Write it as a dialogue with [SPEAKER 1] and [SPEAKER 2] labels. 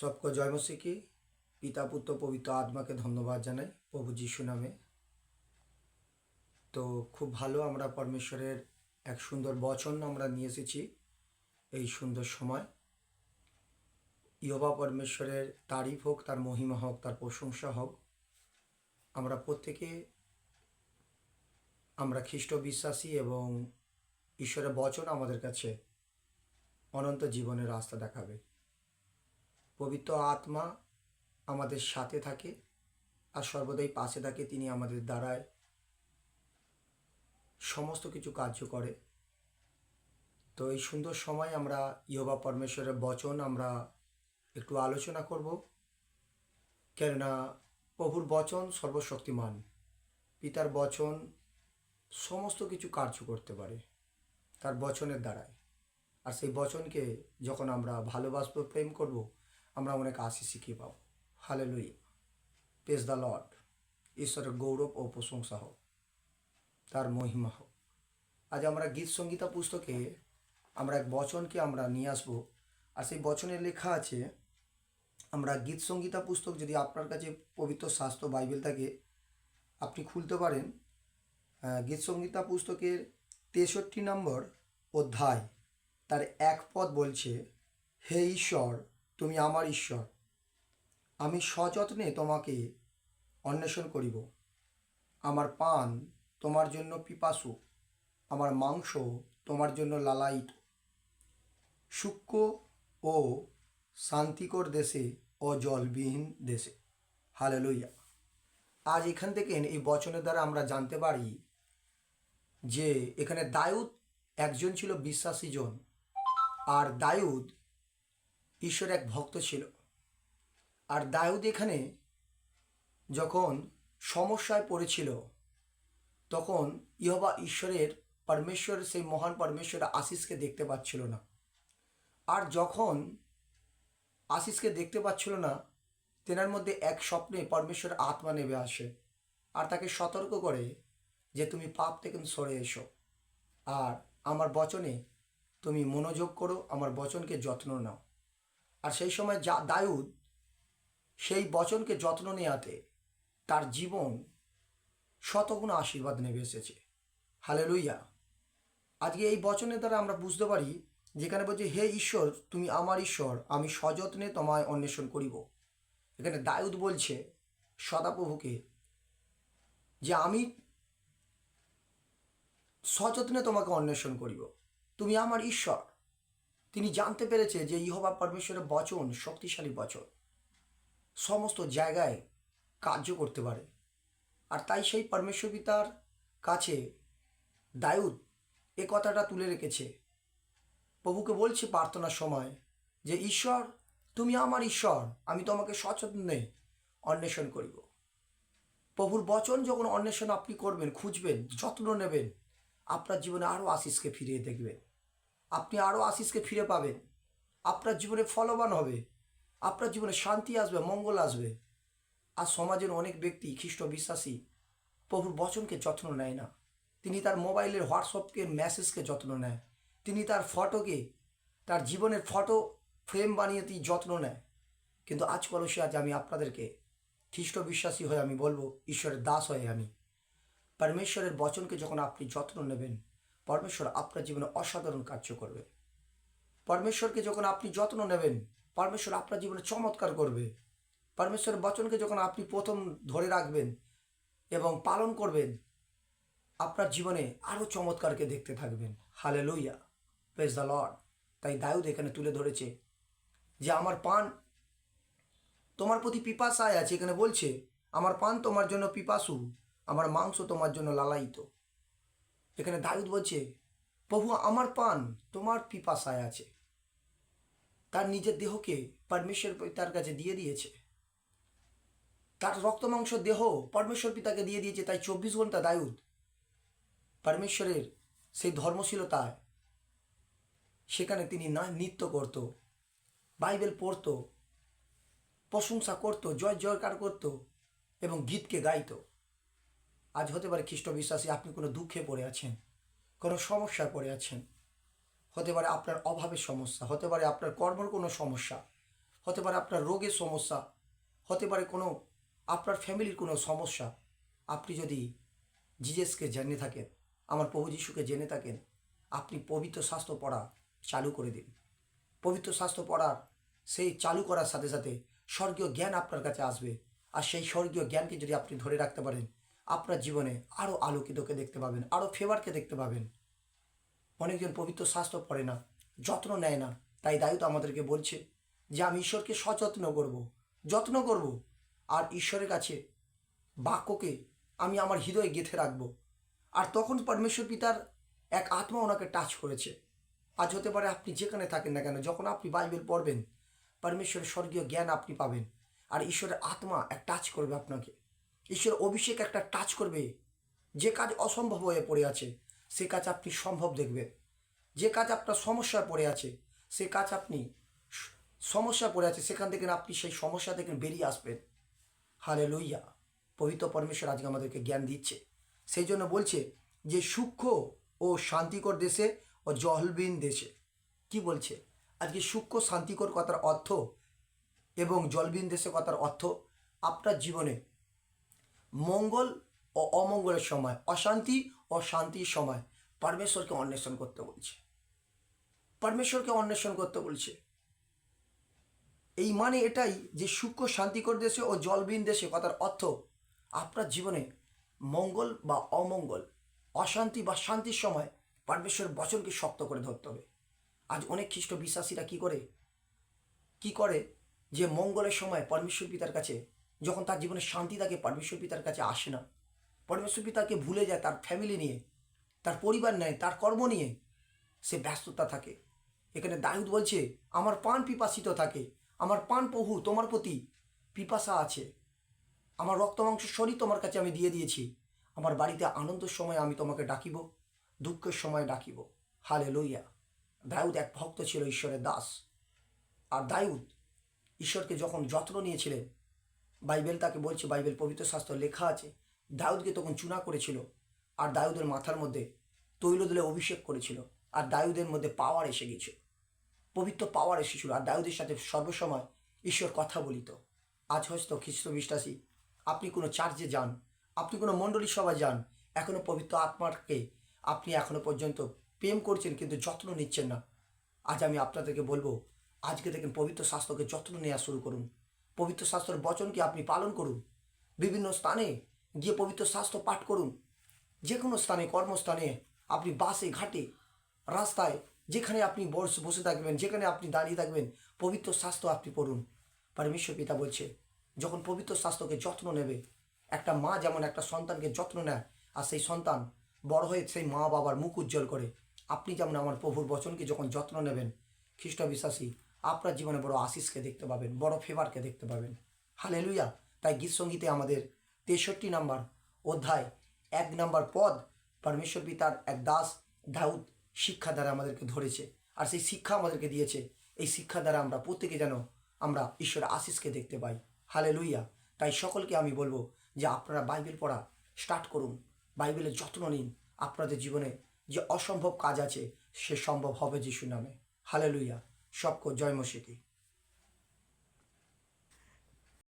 [SPEAKER 1] सबको जय मसीह की। পিতা পুত্র পবিত্র আত্মাকে ধন্যবাদ জানাই প্রভু যিশু নামে। তো খুব ভালো, আমরা পরমেশ্বরের এক সুন্দর বচন আমরা নিয়ে এসেছি এই সুন্দর সময়। ইহোবা পরমেশ্বরের তারিফ হোক, তার মহিমা হোক, তার প্রশংসা হোক। আমরা প্রত্যেকে আমরা খ্রিস্ট বিশ্বাসী এবং ঈশ্বরের বচন আমাদের কাছে অনন্ত জীবনের রাস্তা দেখাবে। পবিত্র আত্মা আমাদের সাথে থাকে আর সর্বদাই পাশে থাকে। তিনি আমাদের দ্বারায় সমস্ত কিছু কার্য করে। তো এই সুন্দর সময় আমরা ইহোবা পরমেশ্বরের বচন আমরা একটু আলোচনা করব, কেননা প্রভুর বচন সর্বশক্তিমান। পিতার বচন সমস্ত কিছু কার্য করতে পারে তার বচনের দ্বারায়। আর সেই বচনকে যখন আমরা ভালোবাসবো, প্রেম করব, আমরা অনেক আশীষ শিখিয়ে পাবো। Hallelujah, praise the Lord. ঈশ্বরের গৌরব ও প্রশংসা হোক, তার মহিমা হোক। আজ আমরা গীত সংগীতা পুস্তকে আমরা এক বচনকে আমরা নিয়ে আসবো। আর সেই বচনে লেখা আছে, আমরা গীত সংগীতা পুস্তক, যদি আপনার কাছে পবিত্র শাস্ত্র বাইবেল থাকে আপনি খুলতে পারেন। গীত সংগীতা পুস্তকের 63 নম্বর অধ্যায় তার এক পদ বলছে, হে ঈশ্বর, তুমি আমার ঈশ্বর, আমি সযত্নে তোমাকে অন্বেষণ করিব। আমার পান তোমার জন্য পিপাসু, আমার মাংস তোমার জন্য লালায়িত, সূক্ষ্ম ও শান্তিকর দেশে ও জলবিহীন দেশে। হালেলুয়া। আজ এখান থেকে এই বচনের দ্বারা আমরা জানতে পারি যে এখানে দাউদ একজন ছিল বিশ্বাসী জন। আর দাউদ ঈশ্বরের এক ভক্ত ছিল। আর দাউদ এখানে যখন সমস্যায় পড়েছিল তখন ইহোবা ঈশ্বরের পরমেশ্বর, সেই মহান পরমেশ্বরের আশিসকে দেখতে পাচ্ছিল না। আর যখন আশিসকে দেখতে পাচ্ছিল না, তেনার মধ্যে এক স্বপ্নে পরমেশ্বর আত্মা নেমে আসে আর তাকে সতর্ক করে যে তুমি পাপ থেকে সরে এসো আর আমার বচনে তুমি মনোযোগ করো, আমার বচনকে যত্ন নাও। আর সেই সময় দাউদ সেই বচনকে যত্ন নেওয়াতে তার জীবন শতগুণ আশীর্বাদ নেমে এসেছে। হালেলুয়া। আজকে এই বচনের দ্বারা আমরা বুঝতে পারি, যেখানে বলছে হে ঈশ্বর, তুমি আমার ঈশ্বর, আমি সযত্নে তোমায় অন্বেষণ করিব। এখানে দাউদ বলছে সদাপ্রভুকে যে আমি সযত্নে তোমাকে অন্বেষণ করিব, তুমি আমার ঈশ্বর। তিনি জানতে পেরেছে যে ইহোবা পরমেশ্বরের বচন শক্তিশালী বচন, সমস্ত জায়গায় কার্য করতে পারে। আর তাই সেই পরমেশ্বর পিতার কাছে দাউদ এ কথাটা তুলে রেখেছে। প্রভুকে বলছে প্রার্থনার সময় যে ঈশ্বর, তুমি আমার ঈশ্বর, আমি তোমাকে সযত্নে অন্বেষণ করিব। প্রভুর বচন যখন অন্বেষণ আপনি করবেন, খুঁজবেন, যত্ন নেবেন, আপনার জীবনে আরও আশিসকে ফিরিয়ে দেখবেন। আপনি আরও আশিসকে ফিরে পাবেন। আপনার জীবনে ফলবান হবে, আপনার জীবনে শান্তি আসবে, মঙ্গল আসবে। আর সমাজের অনেক ব্যক্তি খ্রিস্ট বিশ্বাসী প্রভুর বচনকে যত্ন নেয় না। তিনি তার মোবাইলের হোয়াটসঅ্যাপকে মেসেজকে যত্ন নেয়, তিনি তার ফটোকে, তার জীবনের ফটো ফ্রেম বানিয়ে তিনি যত্ন নেয়। কিন্তু আজ আমি আপনাদেরকে খ্রিস্ট বিশ্বাসী হয়ে আমি বলবো, ঈশ্বরের দাস হয়ে আমি পরমেশ্বরের বচনকে যখন আপনি যত্ন নেবেন, পরমেশ্বর আপনার জীবনে অসাধারণ কার্য করবে। পরমেশ্বরকে যখন আপনি যত্ন নেবেন, পরমেশ্বর আপনার জীবনে চমৎকার করবে। পরমেশ্বরের বচনকে যখন আপনি প্রথম ধরে রাখবেন এবং পালন করবেন, আপনার জীবনে আরও চমৎকারকে দেখতে থাকবেন। Hallelujah, praise the Lord. তাই দাউদ এখানে তুলে ধরেছে যে আমার পান তোমার প্রতি পিপাসায় আছে। এখানে বলছে আমার পান তোমার জন্য পিপাসু, আমার মাংস তোমার জন্য লালায়িত। এখানে দাউদ বলছে প্রভু, আমার পান তোমার পিপাসায় আছে। তার নিজের দেহকে পরমেশ্বর পিতার কাছে দিয়ে দিয়েছে, তার রক্ত মাংস দেহ পরমেশ্বর পিতাকে দিয়ে দিয়েছে। তাই 24 ঘন্টা দাউদ পরমেশ্বরের সেই ধর্মশীলতায় সেখানে তিনি নৃত্য করত, বাইবেল পড়ত, প্রশংসা করত, জয় জয়কার করত এবং গীতকে গাইত। আজ হতে পারে খ্রিস্ট বিশ্বাসী আপনি কোনো দুঃখে পড়ে আছেন, কোনো সমস্যায় পড়ে আছেন, হতে পারে আপনার অভাবের সমস্যা, হতে পারে আপনার কর্মের কোনো সমস্যা। হতে পারে আপনার রোগের সমস্যা, হতে পারে কোনো আপনার ফ্যামিলির কোনো সমস্যা। আপনি যদি জিজেসকে জেনে থাকেন, আমার প্রভু যিশুকে জেনে থাকেন, আপনি পবিত্র শাস্ত্র পড়া চালু করে দিন। পবিত্র শাস্ত্র পড়ার সেই চালু করার সাথে সাথে স্বর্গীয় জ্ঞান আপনার কাছে আসবে। আর সেই স্বর্গীয় জ্ঞানকে যদি আপনি ধরে রাখতে পারেন, আপনার জীবনে আরও আলোকিতকে দেখতে পাবেন, আরও ফেভারকে দেখতে পাবেন। অনেকজন পবিত্র শাস্ত্র পড়ে না, যত্ন নেয় না। তাই দায়িত্ব আমাদেরকে বলছে যে আমি ঈশ্বরকে সযত্ন করব, যত্ন করব, আর ঈশ্বরের কাছে বাক্যকে আমি আমার হৃদয়ে গেঁথে রাখবো। আর তখন পরমেশ্বর পিতার এক আত্মা ওনাকে টাচ করেছে। আজ হতে পারে আপনি যেখানে থাকেন না কেন, যখন আপনি বাইবেল পড়বেন, পরমেশ্বরের স্বর্গীয় জ্ঞান আপনি পাবেন। আর ঈশ্বরের আত্মা এক টাচ করবে আপনাকে, ঈশ্বর অভিষেক একটা টাচ করবে। যে কাজ অসম্ভব হয়ে পড়ে আছে সে কাজ আপনি সম্ভব দেখবেন। যে কাজ আপনার সমস্যায় পড়ে আছে সে কাজ আপনি সমস্যা পড়ে আছে সেখান থেকে আপনি সেই সমস্যা থেকে বেরিয়ে আসবেন। হালেলুইয়া। পবিত্র পরমেশ্বর আজকে আমাদেরকে জ্ঞান দিচ্ছে। সেই জন্য বলছে যে সূক্ষ্ম ও শান্তিকর দেশে ও জলবিহীন দেশে। কি বলছে আজকে? সূক্ষ্ম শান্তিকর কথার অর্থ এবং জলবিহীন দেশে কথার অর্থ আপনার জীবনে মঙ্গল ও অমঙ্গলের সময়, অশান্তি ও শান্তির সময় পরমেশ্বরকে অন্বেষণ করতে বলছে। পরমেশ্বরকে অন্বেষণ করতে বলছে। এই মানে এটাই যে সূক্ষ্ম শান্তিকর দেশে ও জলবিহীন দেশে কথার অর্থ আপনার জীবনে মঙ্গল বা অমঙ্গল, অশান্তি বা শান্তির সময় পরমেশ্বরের বচনকে শক্ত করে ধরতে হবে। আজ অনেক খ্রিস্ট বিশ্বাসীরা কি করে যে মঙ্গলের সময় পরমেশ্বর পিতার কাছে, যখন তার জীবনে শান্তি থাকে, পরমেশ্বর পিতার কাছে আসে না। পরমেশ্বর পিতাকে ভুলে যায়, তার ফ্যামিলি নিয়ে, তার পরিবার নেয়, তার কর্ম নিয়ে সে ব্যস্ততা থাকে। এখানে দাউদ বলছে আমার প্রাণ পিপাসিত থাকে, আমার প্রাণ প্রভু তোমার প্রতি পিপাসা আছে, আমার রক্ত মাংস শরীর তোমার কাছে আমি দিয়ে দিয়েছি। আমার বাড়িতে আনন্দের সময় আমি তোমাকে ডাকিব, দুঃখের সময় ডাকিব। হালেলুইয়া। দাউদ এক ভক্ত ছিল, ঈশ্বরের দাস। আর দাউদ ঈশ্বরকে যখন যত্ন নিয়েছিলেন, বাইবেল তাকে বলছে, বাইবেল পবিত্র শাস্ত্র লেখা আছে, দাউদকে তখন চুনা করেছিল আর দাউদের মাথার মধ্যে তৈল দিলে অভিষেক করেছিল। আর দাউদের মধ্যে পাওয়ার এসে গিয়েছিল, পবিত্র পাওয়ার এসেছিল। আর দাউদের সাথে সর্বসময় ঈশ্বর কথা বলিত। আজ হয়তো খ্রিস্ট বিশ্বাসী আপনি কোনো চার্চে যান, আপনি কোনো মণ্ডলী সভায় যান, এখনও পবিত্র আত্মাকে আপনি এখনও পর্যন্ত প্রেম করছেন কিন্তু যত্ন নিচ্ছেন না। আজ আমি আপনাদেরকে বলবো, আজকে দেখেন পবিত্র শাস্ত্রকে যত্ন নেওয়া শুরু করুন। পবিত্র শাস্ত্রের বচনকে আপনি পালন করুন। বিভিন্ন স্থানে গিয়ে পবিত্র শাস্ত্র পাঠ করুন। যে কোনো স্থানে, কর্মস্থানে, আপনি বাসে, ঘাটে, রাস্তায়, যেখানে আপনি বসে থাকবেন, যেখানে আপনি দাঁড়িয়ে থাকবেন, পবিত্র শাস্ত্র আপনি পড়ুন। পরমেশ্বর পিতা বলছে যখন পবিত্র শাস্ত্রকে যত্ন নেবে, একটা মা যেমন একটা সন্তানকে যত্ন নেয় আর সেই সন্তান বড় হয়ে সেই মা বাবার মুখ উজ্জ্বল করে, আপনি যেমন আমার প্রভুর বচনকে যখন যত্ন নেবেন, খ্রিস্ট বিশ্বাসী আপনার জীবনে বড় আশিসকে দেখতে পাবেন, বড় ফেভারকে দেখতে পাবেন। হালেলুয়া। তাই গীত সঙ্গীতে আমাদের 63 নম্বর অধ্যায় 1 নম্বর পদ পরমেশ্বর পিতার এক দাস দাউদ শিক্ষা দ্বারা আমাদেরকে ধরেছে আর সেই শিক্ষা আমাদেরকে দিয়েছে। এই শিক্ষা দ্বারা আমরা প্রত্যেকে যেন আমরা ঈশ্বরের আশিসকে দেখতে পাই। হালেলুইয়া। তাই সকলকে আমি বলবো যে আপনারা বাইবেল পড়া স্টার্ট করুন, বাইবেলের যত্ন নিন। আপনাদের জীবনে যে অসম্ভব কাজ আছে সে সম্ভব হবে যিশুর নামে। হালেলুইয়া। সবকো জয় মসিহ কি।